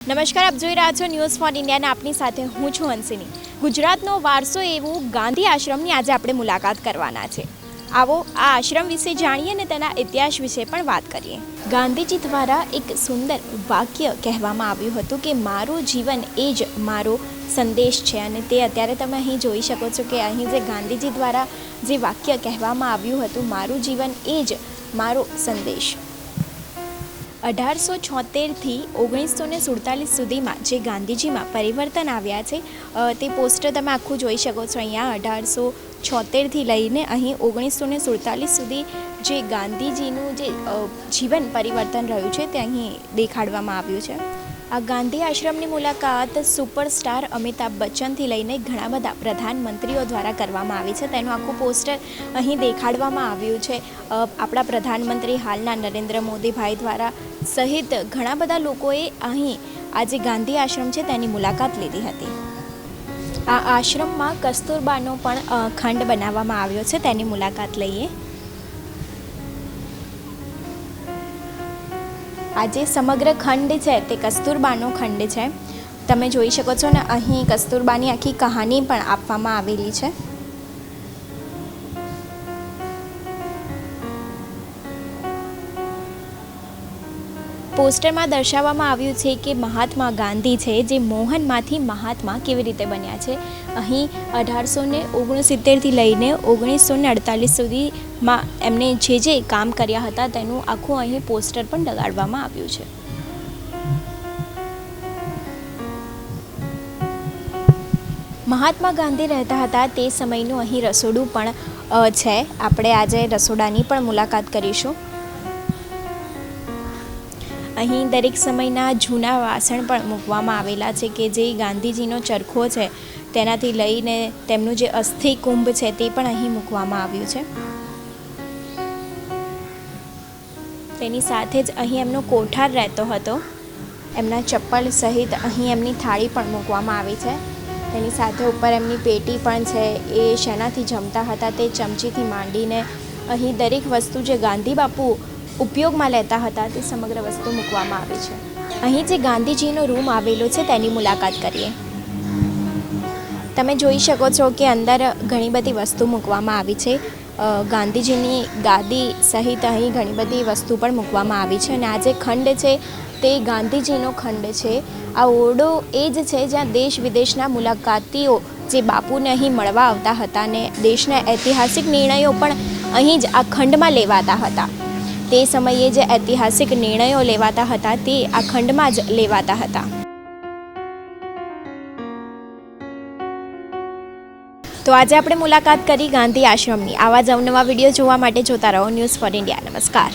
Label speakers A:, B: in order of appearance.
A: નમસ્કાર, આપ જોઈ રહ્યા છો ન્યૂઝ ફોર ઇન્ડિયા ને આપની સાથે હું છું હંસિની। ગુજરાતનો વારસો એવું ગાંધી આશ્રમની આજે આપણે મુલાકાત કરવાના છે। આવો આ આશ્રમ વિશે જાણીએ ને તેના ઇતિહાસ વિશે પણ વાત કરીએ। ગાંધીજી દ્વારા એક સુંદર વાક્ય કહેવામાં આવ્યું હતું કે મારું જીવન એ જ મારો સંદેશ છે, અને તે અત્યારે તમે અહીં જોઈ શકો છો કે અહીં જે ગાંધીજી દ્વારા જે વાક્ય કહેવામાં આવ્યું હતું, મારું જીવન એ જ મારો સંદેશ। 1876થી 1947 સુધીમાં જે ગાંધીજીમાં પરિવર્તન આવ્યા છે તે પોસ્ટર તમે આખું જોઈ શકો છો। અહીંયા 1876થી લઈને અહીં 1947 સુધી જે ગાંધીજીનું જે જીવન પરિવર્તન રહ્યું છે તે અહીં દેખાડવામાં આવ્યું છે। આ ગાંધી આશ્રમની મુલાકાત સુપરસ્ટાર અમિતાભ બચ્ચનથી લઈને ઘણા બધા પ્રધાનમંત્રીઓ દ્વારા કરવામાં આવી છે। તેનું આખું પોસ્ટર અહીં દેખાડવામાં આવ્યું છે। આપણા પ્રધાનમંત્રી હાલના નરેન્દ્ર મોદીભાઈ દ્વારા સહિત ઘણા બધા લોકોએ અહીં આ જે ગાંધી આશ્રમ છે તેની મુલાકાત લીધી હતી। આ આશ્રમમાં કસ્તુરબાનો પણ ખંડ બનાવવામાં આવ્યો છે, તેની મુલાકાત લઈએ। આ જે સમગ્ર ખંડ છે તે કસ્તુરબાનો ખંડ છે, તમે જોઈ શકો છો ને। અહીં કસ્તુરબાની આખી કહાની પણ આપવામાં આવેલી છે। પોસ્ટરમાં દર્શાવવામાં આવ્યું છે કે મહાત્મા ગાંધી છે જે મોહનમાંથી મહાત્મા કેવી રીતે બન્યા છે। અહીં 1869થી લઈને 1948 સુધીમાં એમને જે કામ કર્યા હતા તેનું આખું અહીં પોસ્ટર પણ લગાડવામાં આવ્યું છે। મહાત્મા ગાંધી રહેતા હતા તે સમયનું અહીં રસોડું પણ છે। આપણે આજે રસોડાની પણ મુલાકાત કરીશું। અહીં દરેક સમયના જૂના વાસણ પણ મૂકવામાં આવેલા છે કે જે ગાંધીજીનો ચરખો છે તેનાથી લઈને તેમનું જે અસ્થિ કુંભ છે તે પણ અહીં મૂકવામાં આવ્યું છે। તેની સાથે જ અહીં એમનો કોઠાર રહેતો હતો, એમના ચપ્પલ સહિત અહીં એમની થાળી પણ મૂકવામાં આવી છે। તેની સાથે ઉપર એમની પેટી પણ છે, એ શેનાથી જમતા હતા તે ચમચીથી માંડીને અહીં દરેક વસ્તુ જે ગાંધી બાપુ ઉપયોગમાં લેતા હતા તે સમગ્ર વસ્તુ મૂકવામાં આવી છે। અહીં જે ગાંધીજીનો રૂમ આવેલો છે તેની મુલાકાત કરીએ। તમે જોઈ શકો છો કે અંદર ઘણી બધી વસ્તુ મૂકવામાં આવી છે। ગાંધીજીની ગાદી સહિત અહીં ઘણી બધી વસ્તુ પણ મૂકવામાં આવી છે, અને આ જે ખંડ છે તે ગાંધીજીનો ખંડ છે। આ ઓરડો એ જ છે જ્યાં દેશ વિદેશના મુલાકાતીઓ જે બાપુને અહીં મળવા આવતા હતા, અને દેશના ઐતિહાસિક નિર્ણયો પણ અહીં જ આ ખંડમાં લેવાતા હતા। તે સમયે જે ઐતિહાસિક નિર્ણયો લેવાતા હતા તે આ ખંડમાં જ લેવાતા હતા। તો આજે આપણે મુલાકાત કરી ગાંધી આશ્રમની। આવા જ અવનવા વિડીયો જોવા માટે જોતા રહો ન્યૂઝ ફોર ઇન્ડિયા। નમસ્કાર।